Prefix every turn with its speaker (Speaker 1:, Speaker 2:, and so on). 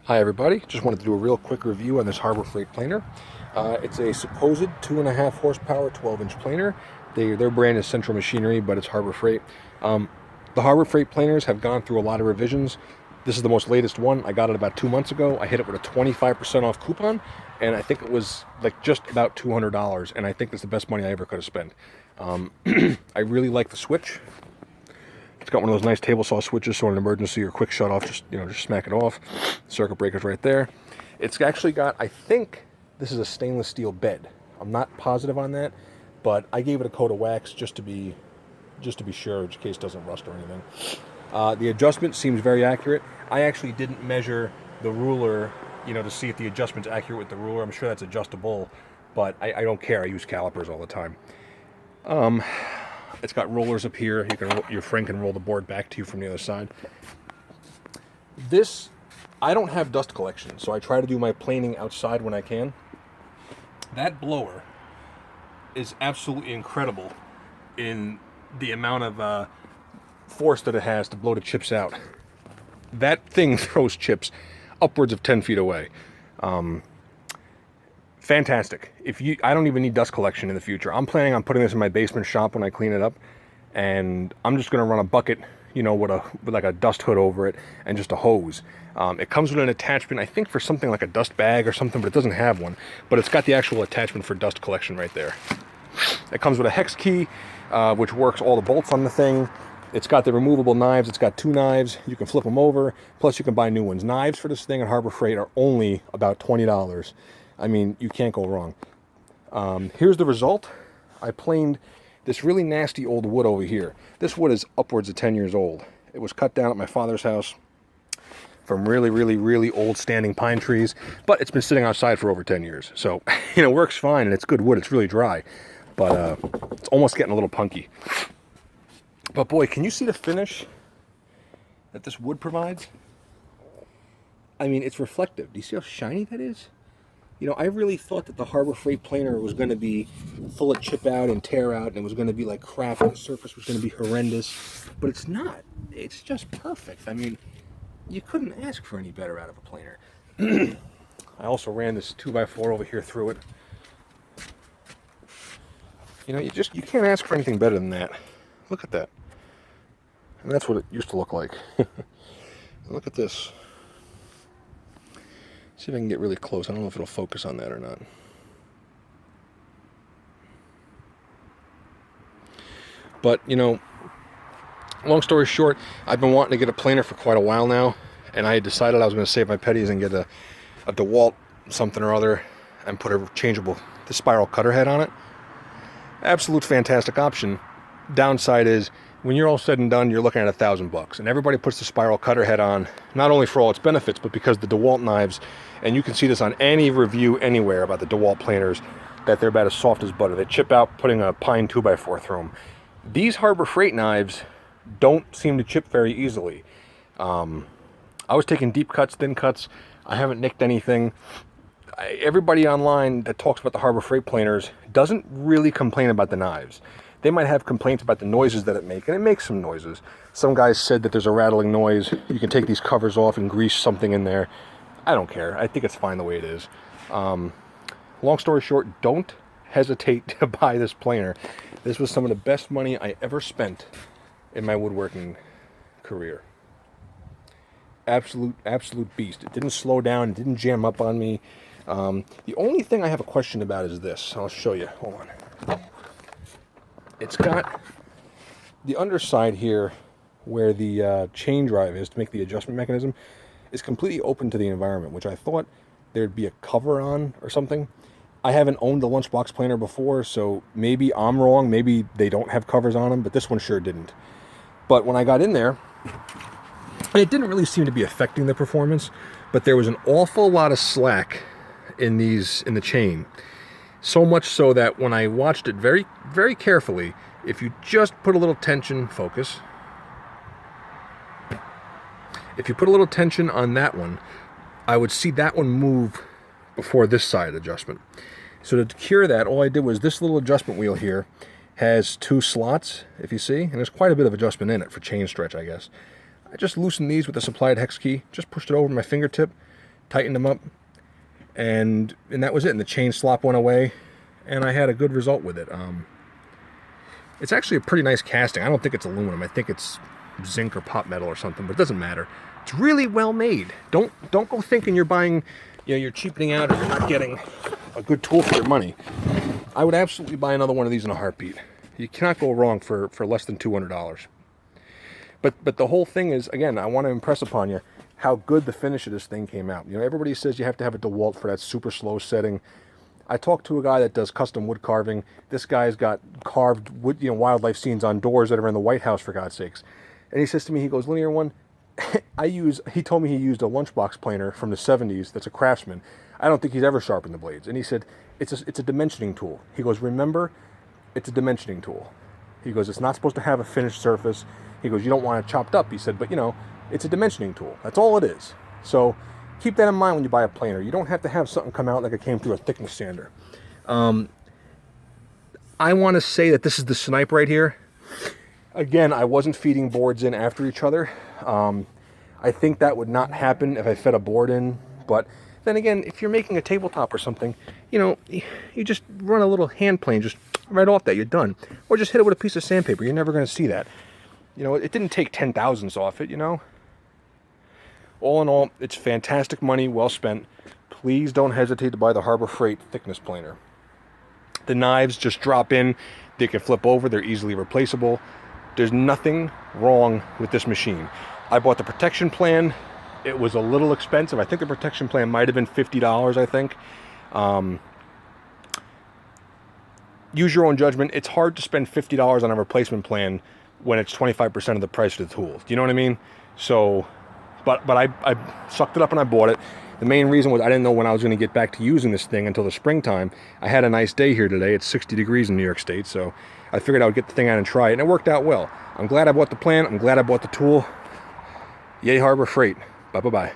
Speaker 1: Hi everybody, just wanted to do a real quick review on this Harbor Freight planer. It's a supposed 2.5 horsepower 12-inch planer. Their brand is Central Machinery, but it's Harbor Freight. The Harbor Freight planers have gone through a lot of revisions. This is the most latest one. I got it about 2 months ago. I hit it with a 25% off coupon, and I think it was like just about $200, and I think that's the best money I ever could have spent. I really like the switch. It's got one of those nice table saw switches, so in an emergency or quick shut off, just smack it off. Circuit breaker's right there. It's actually got, I think this is a stainless steel bed. I'm not positive on that, but I gave it a coat of wax just to be sure, in case it doesn't rust or anything. The adjustment seems very accurate. I actually didn't measure the ruler, to see if the adjustment's accurate with the ruler. I'm sure that's adjustable, but I don't care. I use calipers all the time. It's got rollers up here. Your friend can roll the board back to you from the other side. I don't have dust collection, so I try to do my planing outside when I can. That blower is absolutely incredible in the amount of force that it has to blow the chips out. That thing throws chips upwards of 10 feet away. Fantastic. I don't even need dust collection in the future. I'm planning on putting this in my basement shop when I clean it up, and I'm just going to run a bucket, with like a dust hood over it and just a hose. It comes with an attachment, I think, for something like a dust bag or something, but it doesn't have one. But it's got the actual attachment for dust collection right there. It comes with a hex key, which works all the bolts on the thing. It's got the removable knives. It's got 2 knives. You can flip them over. Plus, you can buy new ones. Knives for this thing at Harbor Freight are only about $20. I mean, you can't go wrong. Here's the result. I planed this really nasty old wood over here. This wood is upwards of 10 years old. It was cut down at my father's house from really, really, really old standing pine trees, but it's been sitting outside for over 10 years. So, works fine, and it's good wood. It's really dry, but it's almost getting a little punky. But boy, can you see the finish that this wood provides? I mean, it's reflective. Do you see how shiny that is? I really thought that the Harbor Freight planer was going to be full of chip out and tear out, and it was going to be like crap, and the surface was going to be horrendous. But it's not. It's just perfect. I mean, you couldn't ask for any better out of a planer. I also ran this 2x4 over here through it. You can't ask for anything better than that. Look at that. And that's what it used to look like. Look at this. See if I can get really close. I don't know if it'll focus on that or not. But, long story short, I've been wanting to get a planer for quite a while now, and I had decided I was going to save my pennies and get a DeWalt something or other and put the spiral cutter head on it. Absolute fantastic option. Downside is, when you're all said and done, you're looking at $1,000, and everybody puts the spiral cutter head on, not only for all its benefits, but because the DeWalt knives, and you can see this on any review anywhere about the DeWalt planers, that they're about as soft as butter. They chip out putting a pine 2x4 through them. These Harbor Freight knives don't seem to chip very easily. I was taking deep cuts, thin cuts. I haven't nicked anything. Everybody online that talks about the Harbor Freight planers doesn't really complain about the knives. They might have complaints about the noises that it makes, and it makes some noises. Some guys said that there's a rattling noise. You can take these covers off and grease something in there. I don't care. I think it's fine the way it is. Long story short, don't hesitate to buy this planer. This was some of the best money I ever spent in my woodworking career. Absolute beast. It didn't slow down. It didn't jam up on me. The only thing I have a question about is this. I'll show you. Hold on. It's got the underside here where the chain drive is to make the adjustment mechanism is completely open to the environment, which I thought there'd be a cover on or something. I haven't owned a lunchbox planer before, so maybe I'm wrong. Maybe they don't have covers on them, but this one sure didn't. But when I got in there, it didn't really seem to be affecting the performance, but there was an awful lot of slack in the chain. So much so that when I watched it very, very carefully, if you just put a little tension, focus. If you put a little tension on that one, I would see that one move before this side adjustment. So to cure that, all I did was this little adjustment wheel here has 2 slots, if you see, and there's quite a bit of adjustment in it for chain stretch, I guess. I just loosened these with the supplied hex key, just pushed it over my fingertip, tightened them up, and that was it. And the chain slop went away, and I had a good result with it. It's actually a pretty nice casting. I don't think it's aluminum. I think it's zinc or pot metal or something, but it doesn't matter. It's really well made. Don't go thinking you're buying, you're cheapening out or you're not getting a good tool for your money. I would absolutely buy another one of these in a heartbeat. You cannot go wrong for less than $200. But the whole thing is, again, I want to impress upon you how good the finish of this thing came out. Everybody says you have to have a DeWalt for that super slow setting. I talked to a guy that does custom wood carving. This guy's got carved wood, wildlife scenes on doors that are in the White House, for God's sakes. And he says to me, he goes, Linear One, he told me he used a lunchbox planer from the 70s that's a Craftsman. I don't think he's ever sharpened the blades. And he said, it's a dimensioning tool. He goes, remember, it's a dimensioning tool. He goes, it's not supposed to have a finished surface. He goes, you don't want it chopped up. He said, but it's a dimensioning tool. That's all it is. So keep that in mind when you buy a planer. You don't have to have something come out like it came through a thickness sander. I want to say that this is the snipe right here. Again, I wasn't feeding boards in after each other. I think that would not happen if I fed a board in. But then again, if you're making a tabletop or something, you just run a little hand plane just right off that. You're done. Or just hit it with a piece of sandpaper. You're never going to see that. It didn't take 10,000ths off it, All in all, it's fantastic money, well spent. Please don't hesitate to buy the Harbor Freight thickness planer. The knives just drop in. They can flip over. They're easily replaceable. There's nothing wrong with this machine. I bought the protection plan. It was a little expensive. I think the protection plan might have been $50, I think. Use your own judgment. It's hard to spend $50 on a replacement plan when it's 25% of the price of the tools. Do you know what I mean? So, but I sucked it up and I bought it. The main reason was I didn't know when I was going to get back to using this thing until the springtime. I had a nice day here today. It's 60 degrees in New York State, so I figured I would get the thing out and try it, and it worked out well. I'm glad I bought the plan. I'm glad I bought the tool. Yay, Harbor Freight. Bye-bye.